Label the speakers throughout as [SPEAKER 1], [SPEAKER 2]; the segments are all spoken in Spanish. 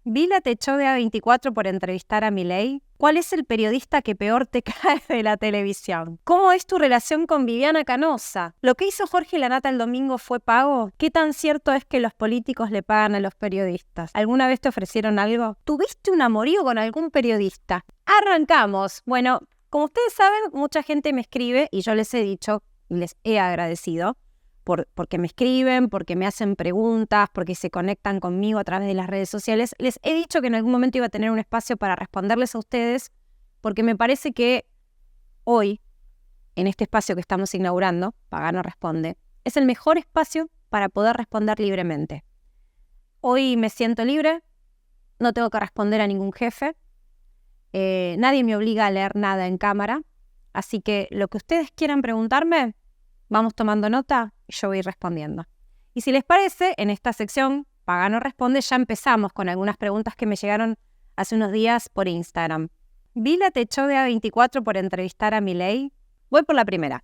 [SPEAKER 1] Vila te echó de A24 por entrevistar a Milei. ¿Cuál es el periodista que peor te cae de la televisión? ¿Cómo es tu relación con Viviana Canosa? ¿Lo que hizo Jorge Lanata el domingo fue pago? ¿Qué tan cierto es que los políticos le pagan a los periodistas? ¿Alguna vez te ofrecieron algo? ¿Tuviste un amorío con algún periodista? Arrancamos. Bueno, como ustedes saben, mucha gente me escribe y yo les he dicho y les he agradecido porque me escriben, porque me hacen preguntas, porque se conectan conmigo a través de las redes sociales. Les he dicho que en algún momento iba a tener un espacio para responderles a ustedes, porque me parece que hoy, en este espacio que estamos inaugurando, Pagano Responde, es el mejor espacio para poder responder libremente. Hoy me siento libre, no tengo que responder a ningún jefe, nadie me obliga a leer nada en cámara, así que lo que ustedes quieran preguntarme, vamos tomando nota y yo voy respondiendo. Y si les parece, en esta sección, Pagano Responde, ya empezamos con algunas preguntas que me llegaron hace unos días por Instagram. ¿Vila te echó de A24 por entrevistar a Milei? Voy por la primera.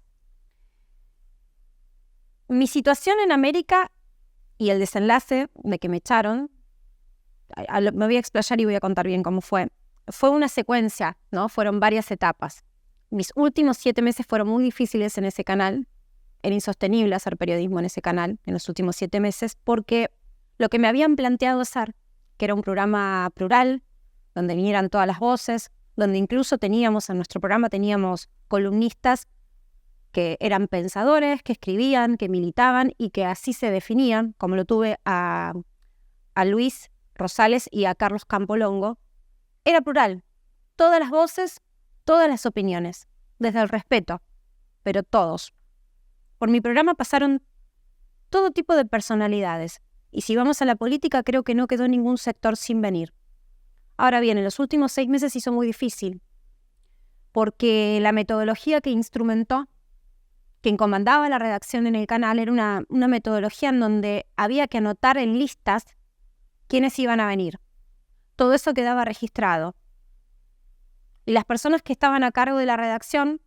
[SPEAKER 1] Mi situación en América y el desenlace de que me echaron, me voy a explayar y voy a contar bien cómo fue. Fue una secuencia, ¿no? Fueron varias etapas. Mis últimos 7 meses fueron muy difíciles en ese canal. Era insostenible hacer periodismo en ese canal en los últimos 7 meses porque lo que me habían planteado hacer, que era un programa plural, donde vinieran todas las voces, donde incluso en nuestro programa teníamos columnistas que eran pensadores, que escribían, que militaban y que así se definían, como lo tuve a Luis Rosales y a Carlos Campolongo, era plural. Todas las voces, todas las opiniones, desde el respeto, pero todos. Por mi programa pasaron todo tipo de personalidades. Y si vamos a la política, creo que no quedó ningún sector sin venir. Ahora bien, en los últimos 6 meses hizo muy difícil, porque la metodología que instrumentó, quien comandaba la redacción en el canal, era una metodología en donde había que anotar en listas quiénes iban a venir. Todo eso quedaba registrado. Y las personas que estaban a cargo de la redacción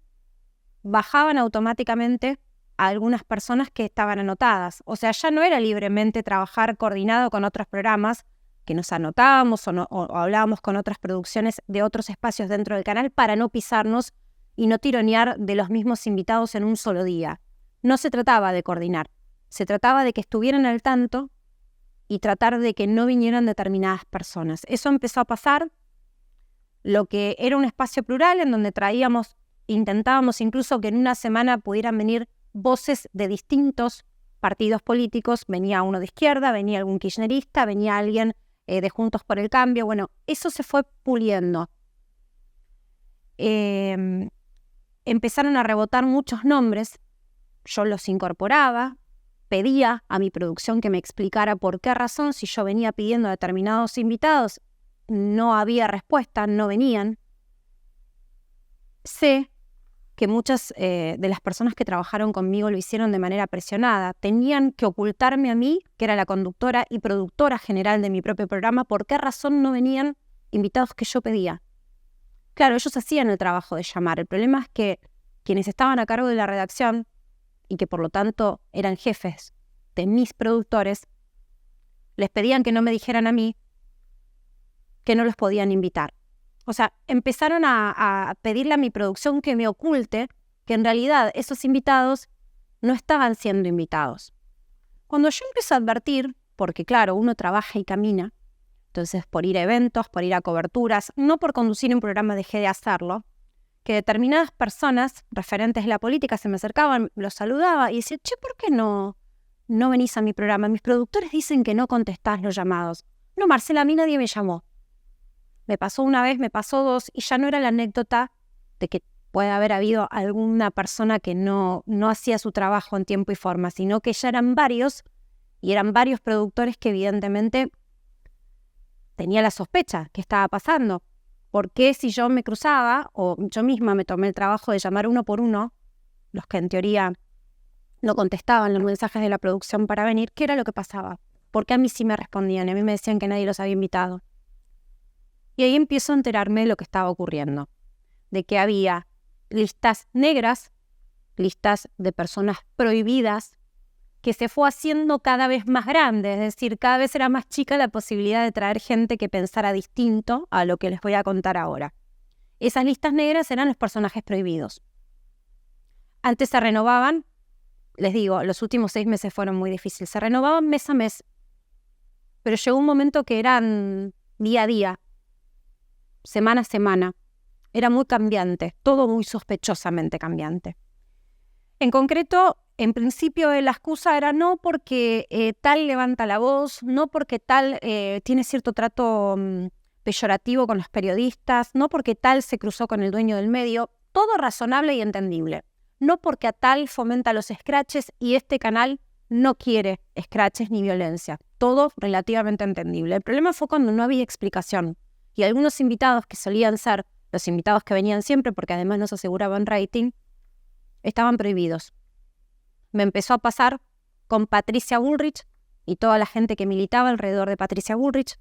[SPEAKER 1] bajaban automáticamente a algunas personas que estaban anotadas. O sea, ya no era libremente trabajar coordinado con otros programas que nos anotábamos o hablábamos con otras producciones de otros espacios dentro del canal para no pisarnos y no tironear de los mismos invitados en un solo día. No se trataba de coordinar, se trataba de que estuvieran al tanto y tratar de que no vinieran determinadas personas. Eso empezó a pasar. Lo que era un espacio plural en donde intentábamos incluso que en una semana pudieran venir voces de distintos partidos políticos, venía uno de izquierda, venía algún kirchnerista, venía alguien de Juntos por el Cambio. Bueno, eso se fue puliendo. Empezaron a rebotar muchos nombres, yo los incorporaba, pedía a mi producción que me explicara por qué razón, si yo venía pidiendo a determinados invitados, no había respuesta, no venían. Sé que muchas de las personas que trabajaron conmigo lo hicieron de manera presionada. Tenían que ocultarme a mí, que era la conductora y productora general de mi propio programa, por qué razón no venían invitados que yo pedía. Claro, ellos hacían el trabajo de llamar. El problema es que quienes estaban a cargo de la redacción y que por lo tanto eran jefes de mis productores, les pedían que no me dijeran a mí que no los podían invitar. O sea, empezaron a pedirle a mi producción que me oculte que en realidad esos invitados no estaban siendo invitados. Cuando yo empecé a advertir, porque claro, uno trabaja y camina, entonces por ir a eventos, por ir a coberturas, no por conducir un programa dejé de hacerlo, que determinadas personas referentes de la política se me acercaban, los saludaba y decía, che, ¿por qué no venís a mi programa? Mis productores dicen que no contestás los llamados. No, Marcela, a mí nadie me llamó. Me pasó una vez, me pasó 2, y ya no era la anécdota de que puede haber habido alguna persona que no hacía su trabajo en tiempo y forma, sino que ya eran varios, y eran varios productores que evidentemente tenía la sospecha que estaba pasando. ¿Por qué si yo me cruzaba, o yo misma me tomé el trabajo de llamar uno por uno, los que en teoría no contestaban los mensajes de la producción para venir, qué era lo que pasaba? ¿Por qué a mí sí me respondían y a mí me decían que nadie los había invitado? Y ahí empiezo a enterarme de lo que estaba ocurriendo, de que había listas negras, listas de personas prohibidas, que se fue haciendo cada vez más grande, es decir, cada vez era más chica la posibilidad de traer gente que pensara distinto a lo que les voy a contar ahora. Esas listas negras eran los personajes prohibidos. Antes se renovaban, les digo, los últimos 6 meses fueron muy difíciles, se renovaban mes a mes, pero llegó un momento que eran día a día, semana a semana. Era muy cambiante, todo muy sospechosamente cambiante. En concreto, en principio la excusa era no porque tal levanta la voz, no porque tal tiene cierto trato peyorativo con los periodistas, no porque tal se cruzó con el dueño del medio, todo razonable y entendible. No porque a tal fomenta los scratches y este canal no quiere scratches ni violencia. Todo relativamente entendible. El problema fue cuando no había explicación y algunos invitados que solían ser los invitados que venían siempre, porque además nos aseguraban rating, estaban prohibidos. Me empezó a pasar con Patricia Bullrich y toda la gente que militaba alrededor de Patricia Bullrich,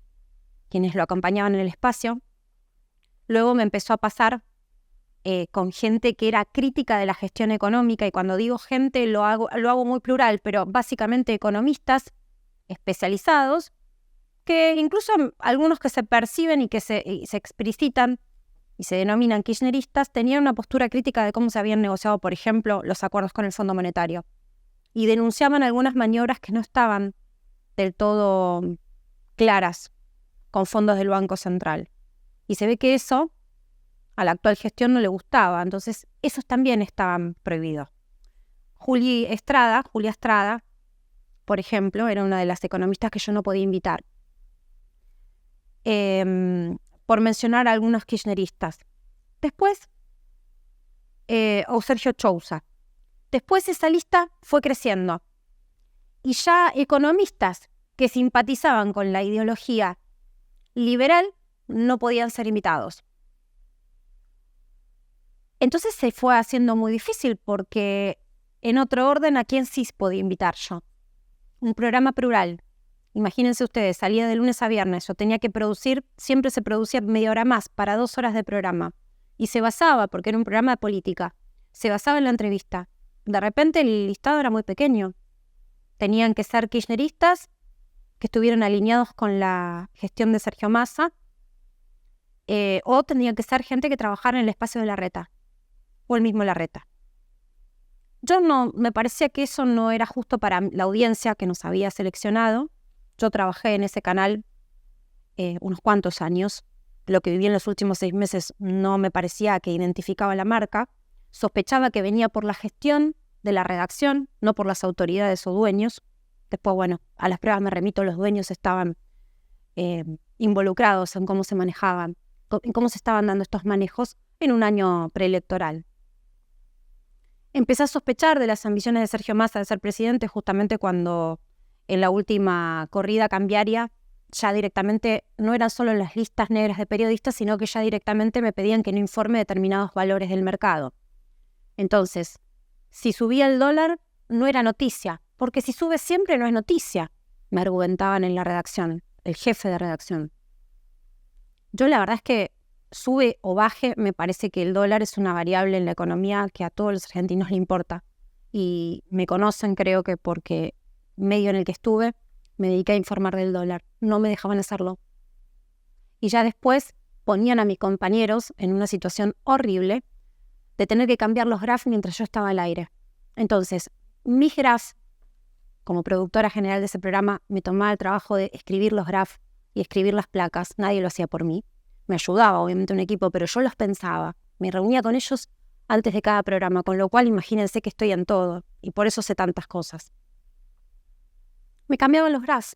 [SPEAKER 1] quienes lo acompañaban en el espacio. Luego me empezó a pasar con gente que era crítica de la gestión económica, y cuando digo gente lo hago muy plural, pero básicamente economistas especializados, que incluso algunos que se perciben y que se explicitan y se denominan kirchneristas, tenían una postura crítica de cómo se habían negociado, por ejemplo, los acuerdos con el Fondo Monetario, y denunciaban algunas maniobras que no estaban del todo claras con fondos del Banco Central. Y se ve que eso a la actual gestión no le gustaba, entonces esos también estaban prohibidos. Julia Estrada, por ejemplo, era una de las economistas que yo no podía invitar. Por mencionar a algunos kirchneristas. Después, o Sergio Chousa. Después esa lista fue creciendo. Y ya economistas que simpatizaban con la ideología liberal no podían ser invitados. Entonces se fue haciendo muy difícil porque, en otro orden, ¿a quién sí podía invitar yo? Un programa plural. Imagínense ustedes, salía de lunes a viernes, yo tenía que producir, siempre se producía media hora más para 2 horas de programa. Y se basaba, porque era un programa de política, se basaba en la entrevista. De repente el listado era muy pequeño. Tenían que ser kirchneristas que estuvieran alineados con la gestión de Sergio Massa, o tendría que ser gente que trabajara en el espacio de Larreta, o el mismo Larreta. Me parecía que eso no era justo para la audiencia que nos había seleccionado. Yo trabajé en ese canal unos cuantos años. Lo que viví en los últimos 6 meses no me parecía que identificaba la marca. Sospechaba que venía por la gestión de la redacción, no por las autoridades o dueños. Después, bueno, a las pruebas me remito, los dueños estaban involucrados en cómo se manejaban, en cómo se estaban dando estos manejos en un año preelectoral. Empecé a sospechar de las ambiciones de Sergio Massa de ser presidente justamente cuando en la última corrida cambiaria ya directamente no eran solo las listas negras de periodistas, sino que ya directamente me pedían que no informe determinados valores del mercado. Entonces, si subía el dólar no era noticia, porque si sube siempre no es noticia, me argumentaban en la redacción, el jefe de redacción. Yo la verdad es que sube o baje, me parece que el dólar es una variable en la economía que a todos los argentinos le importa. Y me conocen, creo que porque medio en el que estuve, me dediqué a informar del dólar. No me dejaban hacerlo. Y ya después ponían a mis compañeros en una situación horrible de tener que cambiar los graphs mientras yo estaba al aire. Entonces, mis graphs, como productora general de ese programa, me tomaba el trabajo de escribir los graphs y escribir las placas. Nadie lo hacía por mí. Me ayudaba, obviamente, un equipo, pero yo los pensaba. Me reunía con ellos antes de cada programa, con lo cual imagínense que estoy en todo, y por eso sé tantas cosas. Me cambiaban los graphs.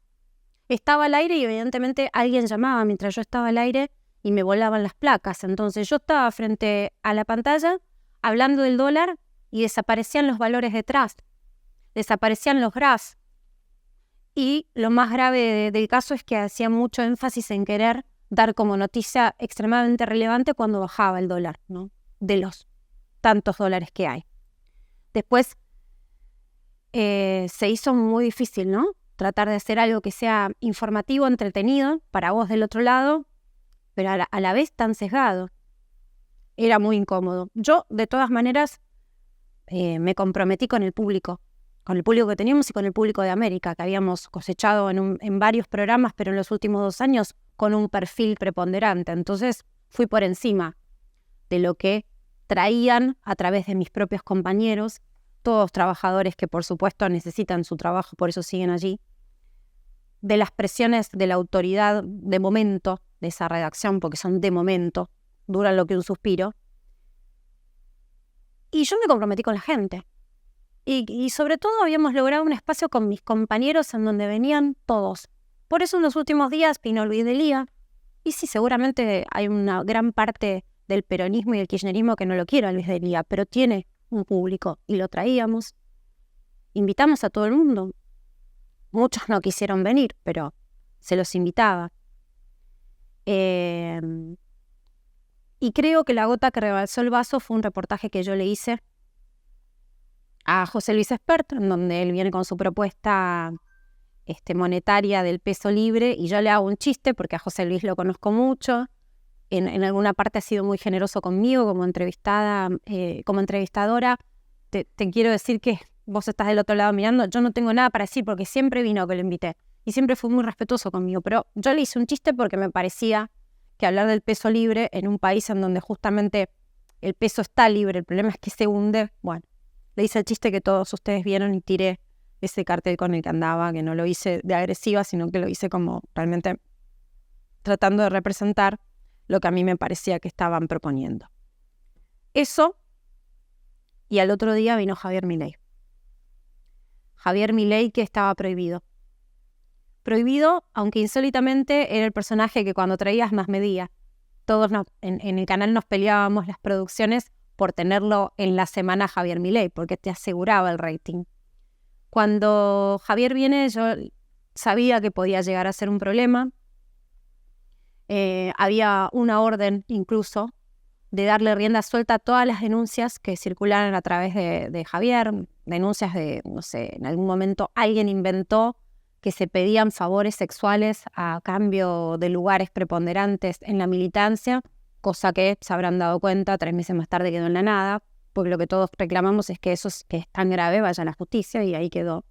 [SPEAKER 1] Estaba al aire y evidentemente alguien llamaba mientras yo estaba al aire y me volaban las placas. Entonces yo estaba frente a la pantalla hablando del dólar y desaparecían los valores detrás. Desaparecían los graphs. Y lo más grave del caso es que hacía mucho énfasis en querer dar como noticia extremadamente relevante cuando bajaba el dólar, ¿no? De los tantos dólares que hay. Después se hizo muy difícil, ¿no? Tratar de hacer algo que sea informativo, entretenido, para vos del otro lado, pero a la vez tan sesgado. Era muy incómodo. Yo, de todas maneras, me comprometí con el público, con el público que teníamos y con el público de América, que habíamos cosechado en varios programas, pero en los últimos 2 años con un perfil preponderante. Entonces fui por encima de lo que traían a través de mis propios compañeros, todos trabajadores que por supuesto necesitan su trabajo, por eso siguen allí, de las presiones de la autoridad de momento de esa redacción, porque son de momento, duran lo que un suspiro. Y yo me comprometí con la gente. Y sobre todo habíamos logrado un espacio con mis compañeros en donde venían todos. Por eso en los últimos días vino Luis Delía. Y sí, seguramente hay una gran parte del peronismo y del kirchnerismo que no lo quiere a Luis Delía, pero tiene un público y lo traíamos. Invitamos a todo el mundo. Muchos no quisieron venir, pero se los invitaba. Y creo que la gota que rebalsó el vaso fue un reportaje que yo le hice a José Luis Espert, en donde él viene con su propuesta monetaria del peso libre, y yo le hago un chiste porque a José Luis lo conozco mucho. En alguna parte ha sido muy generoso conmigo como entrevistada, como entrevistadora. Te quiero decir que vos estás del otro lado mirando, yo no tengo nada para decir porque siempre vino que lo invité y siempre fue muy respetuoso conmigo, pero yo le hice un chiste porque me parecía que hablar del peso libre en un país en donde justamente el peso está libre, el problema es que se hunde. Bueno, le hice el chiste que todos ustedes vieron y tiré ese cartel con el que andaba, que no lo hice de agresiva, sino que lo hice como realmente tratando de representar lo que a mí me parecía que estaban proponiendo. Eso, y al otro día vino Javier Milei. Javier Milei, que estaba prohibido. Prohibido, aunque insólitamente era el personaje que cuando traías más medía. Todos en el canal nos peleábamos las producciones por tenerlo en la semana Javier Milei, porque te aseguraba el rating. Cuando Javier viene, yo sabía que podía llegar a ser un problema. Había una orden incluso de darle rienda suelta a todas las denuncias que circularan a través de Javier, denuncias de, no sé, en algún momento alguien inventó que se pedían favores sexuales a cambio de lugares preponderantes en la militancia, cosa que se habrán dado cuenta 3 meses más tarde quedó en la nada, porque lo que todos reclamamos es que eso que es tan grave vaya a la justicia y ahí quedó.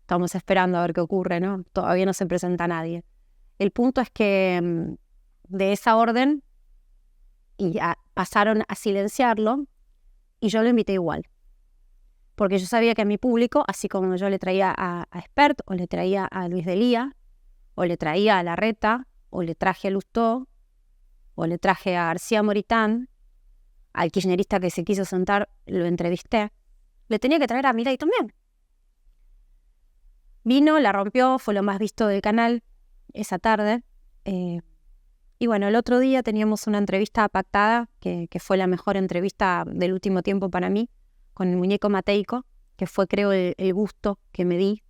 [SPEAKER 1] Estamos esperando a ver qué ocurre, ¿no? Todavía no se presenta nadie. El punto es que de esa orden y pasaron a silenciarlo y yo lo invité igual. Porque yo sabía que a mi público, así como yo le traía a Espert, o le traía a Luis Delía, o le traía a Larreta, o le traje a Lustó, o le traje a García Moritán, al kirchnerista que se quiso sentar, lo entrevisté, le tenía que traer a Milei también. Vino, la rompió, fue lo más visto del canal esa tarde. Y bueno, el otro día teníamos una entrevista pactada, que fue la mejor entrevista del último tiempo para mí, con el muñeco Mateico, que fue creo el gusto que me di,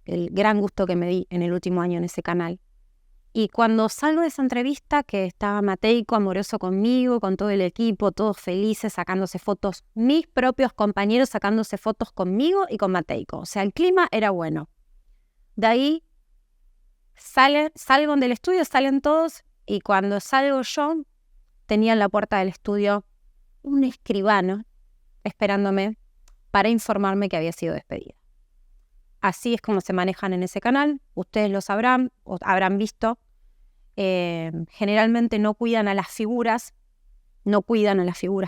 [SPEAKER 1] el gran gusto que me di en el último año en ese canal. Y cuando salgo de esa entrevista, que estaba Mateico amoroso conmigo, con todo el equipo, todos felices, sacándose fotos, mis propios compañeros sacándose fotos conmigo y con Mateico. O sea, el clima era bueno. De ahí salgo del estudio, salen todos, y cuando salgo yo, tenía en la puerta del estudio un escribano esperándome para informarme que había sido despedida. Así es como se manejan en ese canal, ustedes lo sabrán o habrán visto. Generalmente no cuidan a las figuras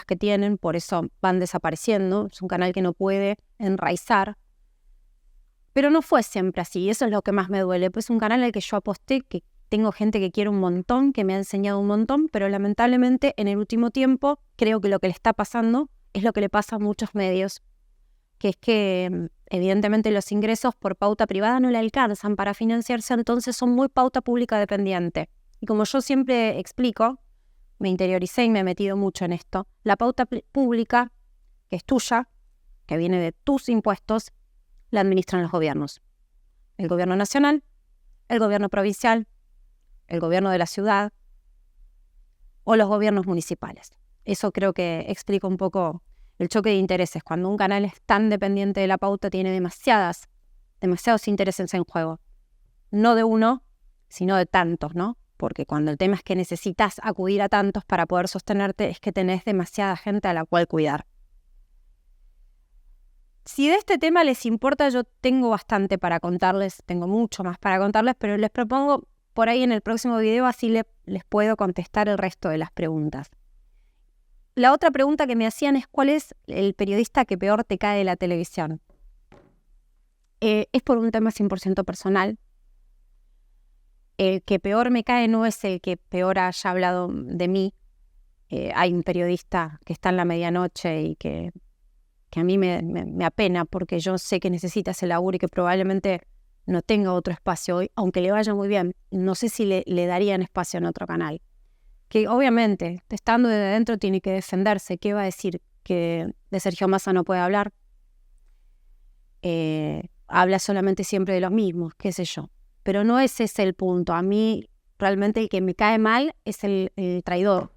[SPEAKER 1] que tienen, por eso van desapareciendo. Es un canal que no puede enraizar. Pero no fue siempre así, eso es lo que más me duele. Pues es un canal al que yo aposté, que tengo gente que quiero un montón, que me ha enseñado un montón, pero lamentablemente en el último tiempo creo que lo que le está pasando es lo que le pasa a muchos medios, que es que evidentemente los ingresos por pauta privada no le alcanzan para financiarse, entonces son muy pauta pública dependiente. Y como yo siempre explico, me interioricé y me he metido mucho en esto, la pauta pública, que es tuya, que viene de tus impuestos, la administran los gobiernos. El gobierno nacional, el gobierno provincial, el gobierno de la ciudad o los gobiernos municipales. Eso creo que explica un poco el choque de intereses. Cuando un canal es tan dependiente de la pauta, tiene demasiados intereses en juego. No de uno, sino de tantos, ¿no? Porque cuando el tema es que necesitas acudir a tantos para poder sostenerte, es que tenés demasiada gente a la cual cuidar. Si de este tema les importa, yo tengo bastante para contarles, tengo mucho más para contarles, pero les propongo por ahí en el próximo video, así les puedo contestar el resto de las preguntas. La otra pregunta que me hacían es ¿cuál es el periodista que peor te cae de la televisión? Es por un tema 100% personal. El que peor me cae no es el que peor haya hablado de mí. Hay un periodista que está en la medianoche y que a mí me apena porque yo sé que necesita ese laburo y que probablemente no tenga otro espacio hoy, aunque le vaya muy bien. No sé si le darían espacio en otro canal. Que obviamente, estando desde adentro, tiene que defenderse. ¿Qué va a decir? ¿Que de Sergio Massa no puede hablar? Habla solamente siempre de los mismos, qué sé yo. Pero no ese es el punto. A mí realmente el que me cae mal es el traidor.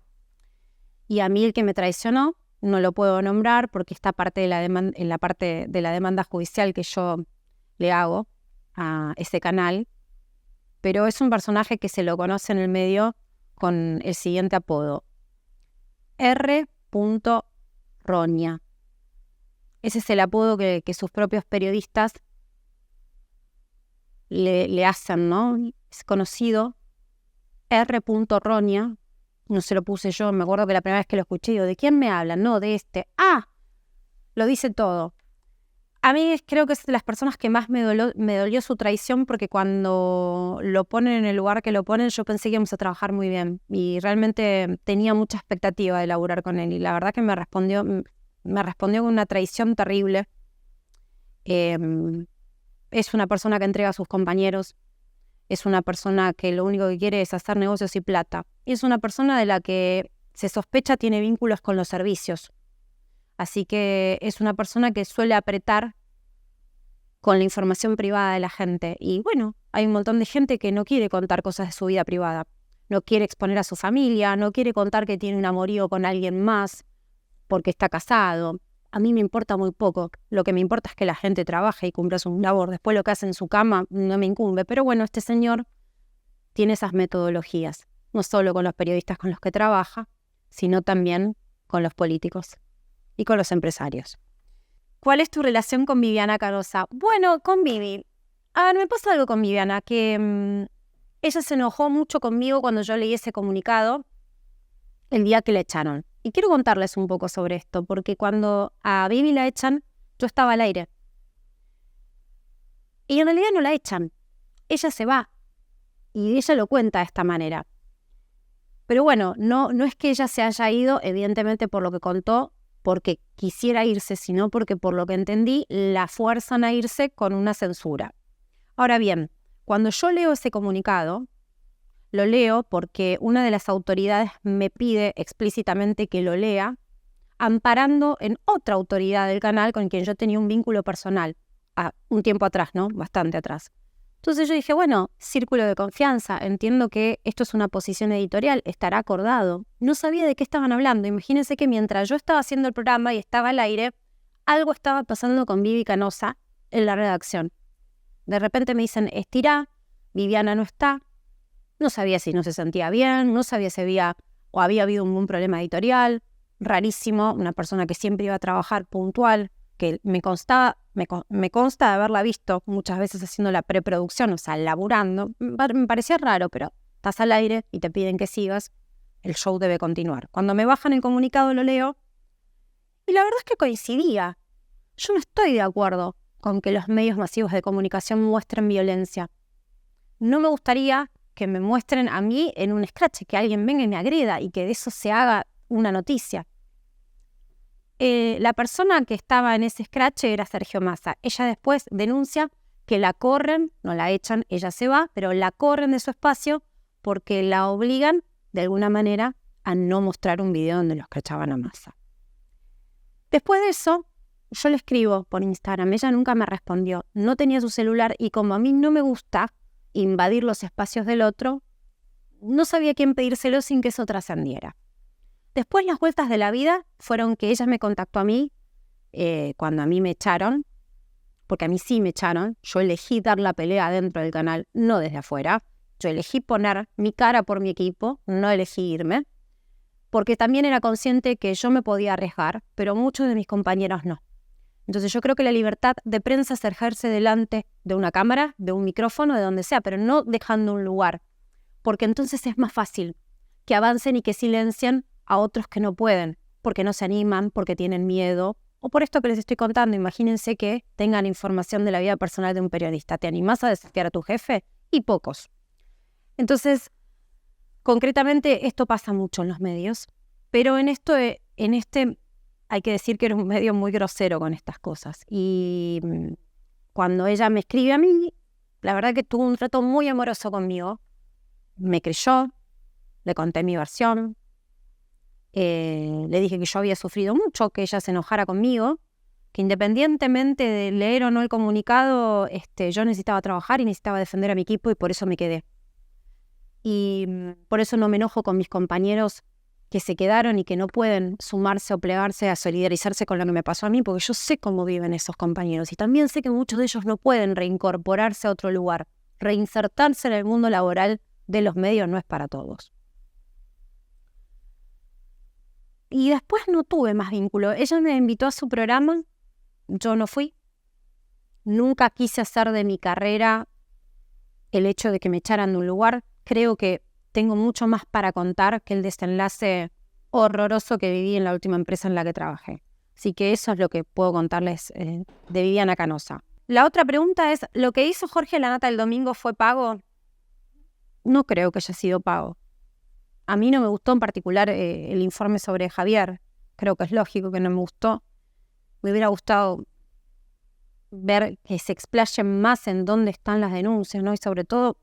[SPEAKER 1] Y a mí el que me traicionó no lo puedo nombrar porque está parte de en la parte de la demanda judicial que yo le hago a ese canal. Pero es un personaje que se lo conoce en el medio con el siguiente apodo. R. Roña. Ese es el apodo que sus propios periodistas le hacen, ¿no? Es conocido. R. Roña. No se lo puse yo, me acuerdo que la primera vez que lo escuché, digo, ¿de quién me hablan? No, de este. ¡Ah! Lo dice todo. A mí creo que es de las personas que más me dolió su traición porque cuando lo ponen en el lugar que lo ponen, yo pensé que íbamos a trabajar muy bien y realmente tenía mucha expectativa de laburar con él y la verdad que me respondió con una traición terrible. Es una persona que entrega a sus compañeros, es una persona que lo único que quiere es hacer negocios y plata. Y es una persona de la que se sospecha tiene vínculos con los servicios. Así que es una persona que suele apretar con la información privada de la gente. Y bueno, hay un montón de gente que no quiere contar cosas de su vida privada. No quiere exponer a su familia, no quiere contar que tiene un amorío con alguien más porque está casado. A mí me importa muy poco. Lo que me importa es que la gente trabaje y cumpla su labor. Después lo que hace en su cama no me incumbe. Pero bueno, este señor tiene esas metodologías. No solo con los periodistas con los que trabaja, sino también con los políticos y con los empresarios. ¿Cuál es tu relación con Viviana Canosa? Bueno, con Vivi. A ver, me pasa algo con Viviana, que ella se enojó mucho conmigo cuando yo leí ese comunicado el día que la echaron. Y quiero contarles un poco sobre esto, porque cuando a Vivi la echan, yo estaba al aire. Y en realidad no la echan. Ella se va. Y ella lo cuenta de esta manera. Pero bueno, no es que ella se haya ido, evidentemente por lo que contó, porque quisiera irse, sino porque por lo que entendí, la fuerzan a irse con una censura. Ahora bien, cuando yo leo ese comunicado, lo leo porque una de las autoridades me pide explícitamente que lo lea, amparando en otra autoridad del canal con quien yo tenía un vínculo personal, un tiempo atrás, ¿no? Bastante atrás. Entonces yo dije, bueno, círculo de confianza, entiendo que esto es una posición editorial, estará acordado. No sabía de qué estaban hablando. Imagínense que mientras yo estaba haciendo el programa y estaba al aire, algo estaba pasando con Vivi Canosa en la redacción. De repente me dicen, estirá, Viviana no está. No sabía si no se sentía bien, no sabía si había habido algún problema editorial. Rarísimo, una persona que siempre iba a trabajar puntual, que me consta de haberla visto muchas veces haciendo la preproducción, o sea, laburando. Me parecía raro, pero estás al aire y te piden que sigas, el show debe continuar. Cuando me bajan el comunicado lo leo y la verdad es que coincidía. Yo no estoy de acuerdo con que los medios masivos de comunicación muestren violencia. No me gustaría que me muestren a mí en un scratch, que alguien venga y me agreda y que de eso se haga una noticia. La persona que estaba en ese scratch era Sergio Massa. Ella después denuncia que la corren, no la echan, ella se va, pero la corren de su espacio porque la obligan, de alguna manera, a no mostrar un video donde lo escrachaban a Massa. Después de eso, yo le escribo por Instagram, ella nunca me respondió, no tenía su celular y como a mí no me gusta invadir los espacios del otro, no sabía a quién pedírselo sin que eso trascendiera. Después las vueltas de la vida fueron que ella me contactó a mí cuando a mí me echaron, porque a mí sí me echaron. Yo elegí dar la pelea dentro del canal, no desde afuera. Yo elegí poner mi cara por mi equipo, no elegí irme, porque también era consciente que yo me podía arriesgar, pero muchos de mis compañeros no. Entonces yo creo que la libertad de prensa es ejerce delante de una cámara, de un micrófono, de donde sea, pero no dejando un lugar, porque entonces es más fácil que avancen y que silencien a otros que no pueden, porque no se animan, porque tienen miedo, o por esto que les estoy contando. Imagínense que tengan información de la vida personal de un periodista. ¿Te animás a desafiar a tu jefe? Y pocos. Entonces, concretamente, esto pasa mucho en los medios, pero en este hay que decir que era un medio muy grosero con estas cosas. Y cuando ella me escribe a mí, la verdad que tuvo un trato muy amoroso conmigo. Me creyó, le conté mi versión, le dije que yo había sufrido mucho, que ella se enojara conmigo, que independientemente de leer o no el comunicado, yo necesitaba trabajar y necesitaba defender a mi equipo y por eso me quedé. Y por eso no me enojo con mis compañeros que se quedaron y que no pueden sumarse o plegarse a solidarizarse con lo que me pasó a mí, porque yo sé cómo viven esos compañeros y también sé que muchos de ellos no pueden reincorporarse a otro lugar. Reinsertarse en el mundo laboral de los medios no es para todos. Y después no tuve más vínculo. Ella me invitó a su programa, yo no fui. Nunca quise hacer de mi carrera el hecho de que me echaran de un lugar. Creo que tengo mucho más para contar que el desenlace horroroso que viví en la última empresa en la que trabajé. Así que eso es lo que puedo contarles de Viviana Canosa. La otra pregunta es, ¿lo que hizo Jorge Lanata el domingo fue pago? No creo que haya sido pago. A mí no me gustó en particular el informe sobre Javier. Creo que es lógico que no me gustó. Me hubiera gustado ver que se explayen más en dónde están las denuncias, ¿no? Y sobre todo,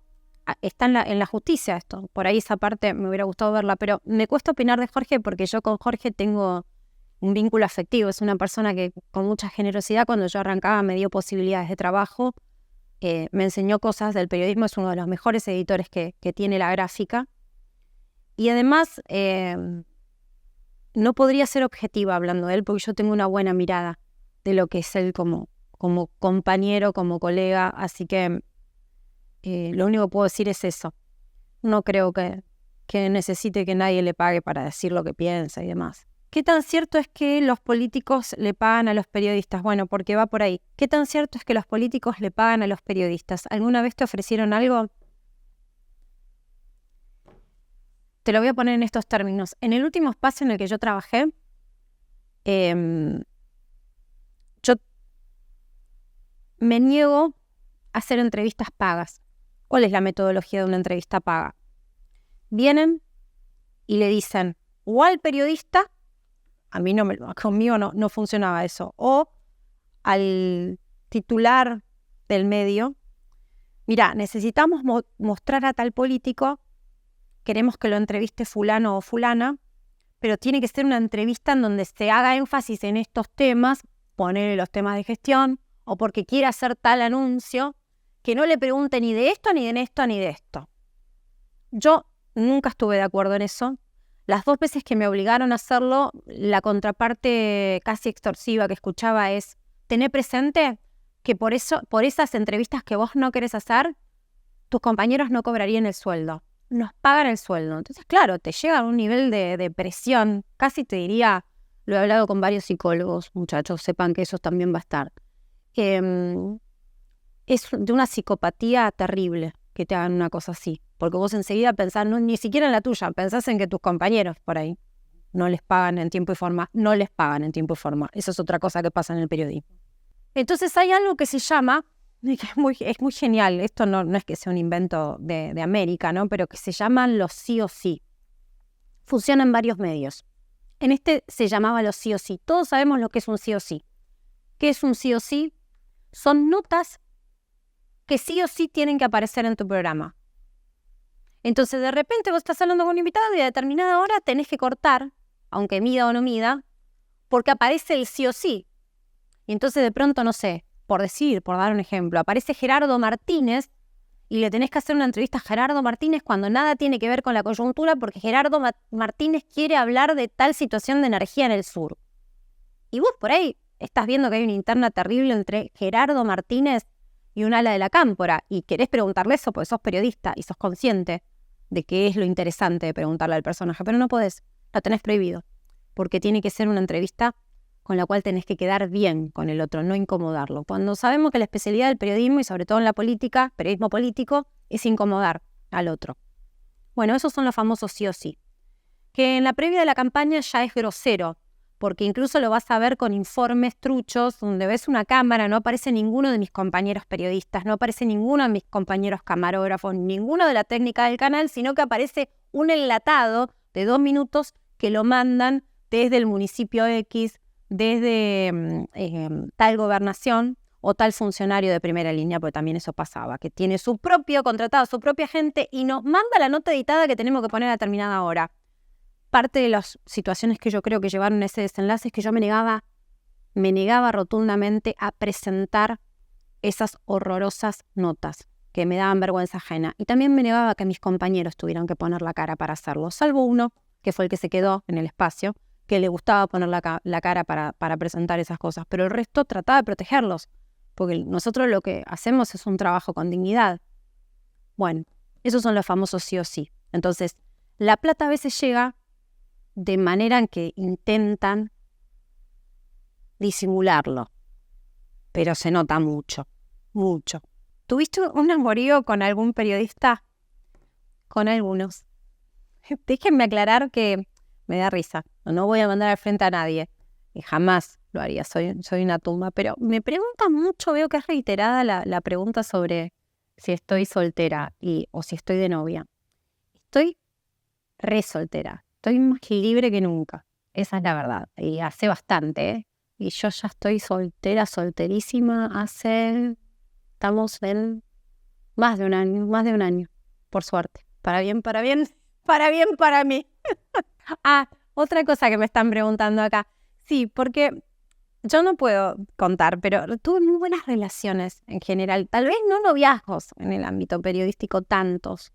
[SPEAKER 1] está en la justicia esto. Por ahí esa parte me hubiera gustado verla, pero me cuesta opinar de Jorge porque yo con Jorge tengo un vínculo afectivo. Es una persona que con mucha generosidad, cuando yo arrancaba, me dio posibilidades de trabajo, me enseñó cosas del periodismo, es uno de los mejores editores que tiene la gráfica. Y además, no podría ser objetiva hablando de él porque yo tengo una buena mirada de lo que es él como compañero, como colega, así que lo único que puedo decir es eso. No creo que necesite que nadie le pague para decir lo que piensa y demás. ¿Qué tan cierto es que los políticos le pagan a los periodistas? Bueno, porque va por ahí. ¿Qué tan cierto es que los políticos le pagan a los periodistas? ¿Alguna vez te ofrecieron algo? Te lo voy a poner en estos términos. En el último espacio en el que yo trabajé, yo me niego a hacer entrevistas pagas. ¿Cuál es la metodología de una entrevista paga? Vienen y le dicen o al periodista, conmigo no funcionaba eso, o al titular del medio, mira, necesitamos mostrar a tal político, queremos que lo entreviste fulano o fulana, pero tiene que ser una entrevista en donde se haga énfasis en estos temas, ponerle los temas de gestión, o porque quiere hacer tal anuncio, que no le pregunte ni de esto, ni de esto, ni de esto. Yo nunca estuve de acuerdo en eso. Las 2 veces que me obligaron a hacerlo, la contraparte casi extorsiva que escuchaba es, tené presente que por esas entrevistas que vos no querés hacer, tus compañeros no cobrarían el sueldo. Nos pagan el sueldo. Entonces, claro, te llega a un nivel de presión. Casi te diría, lo he hablado con varios psicólogos, muchachos, sepan que eso también va a estar. Es de una psicopatía terrible que te hagan una cosa así. Porque vos enseguida pensás, ni siquiera en la tuya, pensás en que tus compañeros por ahí no les pagan en tiempo y forma. No les pagan en tiempo y forma. Eso es otra cosa que pasa en el periodismo. Entonces hay algo que se llama, que es muy genial, esto no es que sea un invento de América, ¿no? Pero que se llaman los sí o sí. Funciona en varios medios. En este se llamaba los sí o sí. Todos sabemos lo que es un sí o sí. ¿Qué es un sí o sí? Son notas que sí o sí tienen que aparecer en tu programa. Entonces, de repente vos estás hablando con un invitado y a determinada hora tenés que cortar, aunque mida o no mida, porque aparece el sí o sí. Y entonces de pronto, no sé, por dar un ejemplo, aparece Gerardo Martínez y le tenés que hacer una entrevista a Gerardo Martínez cuando nada tiene que ver con la coyuntura porque Gerardo Martínez quiere hablar de tal situación de energía en el sur. Y vos por ahí estás viendo que hay una interna terrible entre Gerardo Martínez y un ala de la cámpora y querés preguntarle eso porque sos periodista y sos consciente de qué es lo interesante de preguntarle al personaje, pero no podés, lo tenés prohibido, porque tiene que ser una entrevista con la cual tenés que quedar bien con el otro, no incomodarlo. Cuando sabemos que la especialidad del periodismo, y sobre todo en la política, periodismo político, es incomodar al otro. Bueno, esos son los famosos sí o sí. Que en la previa de la campaña ya es grosero, porque incluso lo vas a ver con informes truchos, donde ves una cámara, no aparece ninguno de mis compañeros periodistas, no aparece ninguno de mis compañeros camarógrafos, ninguno de la técnica del canal, sino que aparece un enlatado de 2 minutos que lo mandan desde el municipio X, desde tal gobernación o tal funcionario de primera línea, porque también eso pasaba, que tiene su propio contratado, su propia gente y nos manda la nota editada que tenemos que poner a determinada hora. Parte de las situaciones que yo creo que llevaron a ese desenlace es que yo me negaba rotundamente a presentar esas horrorosas notas que me daban vergüenza ajena. Y también me negaba a que mis compañeros tuvieran que poner la cara para hacerlo, salvo uno, que fue el que se quedó en el espacio, que le gustaba poner la cara para presentar esas cosas. Pero el resto trataba de protegerlos, porque nosotros lo que hacemos es un trabajo con dignidad. Bueno, esos son los famosos sí o sí. Entonces, la plata a veces llega de manera en que intentan disimularlo, pero se nota mucho, mucho. ¿Tuviste un amorío con algún periodista? Con algunos. Déjenme aclarar que me da risa. No voy a mandar al frente a nadie. Y jamás lo haría. Soy una tumba. Pero me preguntan mucho, veo que es reiterada la pregunta sobre si estoy soltera o si estoy de novia. Estoy re soltera. Estoy más libre que nunca. Esa es la verdad. Y hace bastante, ¿eh? Y yo ya estoy solterísima estamos en más de un año, por suerte. Para bien para mí. Otra cosa que me están preguntando acá. Sí, porque yo no puedo contar, pero tuve muy buenas relaciones en general. Tal vez no noviazgos en el ámbito periodístico tantos,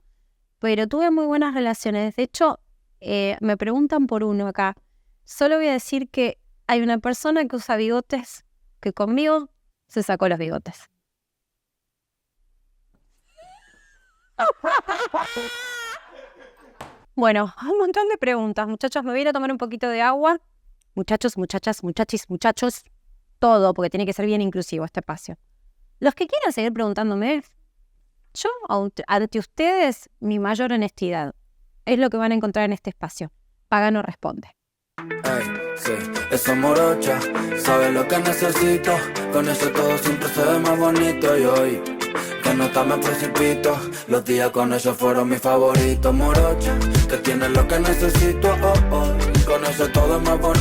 [SPEAKER 1] pero tuve muy buenas relaciones. De hecho, me preguntan por uno acá. Solo voy a decir que hay una persona que usa bigotes que conmigo se sacó los bigotes. Bueno, un montón de preguntas. Muchachos, me voy a ir a tomar un poquito de agua. Muchachos, muchachas, muchachis, muchachos. Todo, porque tiene que ser bien inclusivo este espacio. Los que quieran seguir preguntándome, yo ante ustedes, mi mayor honestidad. Es lo que van a encontrar en este espacio. Pagano responde.
[SPEAKER 2] Ey, sí, esa morocha sabe lo que necesito. Con eso todo siempre se ve más bonito. Y hoy, que no me precipito, los días con ella fueron mis favoritos. Morocha, que tiene lo que necesito. Con eso todo es más bonito.